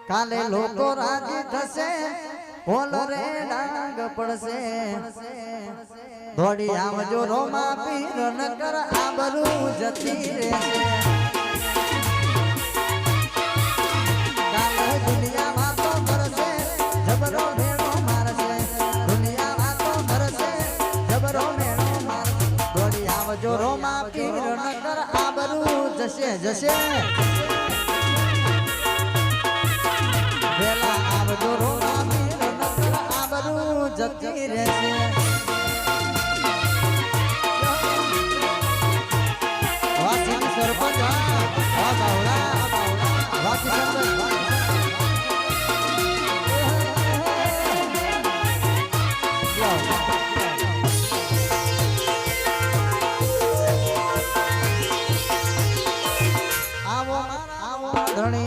કાલે લોકો રાજી થશે ઓલ રે ડાંગ પડશે દોડી આવજો રોમા પીર નકર આબરૂ જતી રહેશે કાલે દુનિયામાં તો ભરશે જબરો મેળો મારશે દુનિયામાં તો ભરશે જબરો મેળો મારશે દોડી આવજો રોમા પીર નકર આબરૂ જશે જશે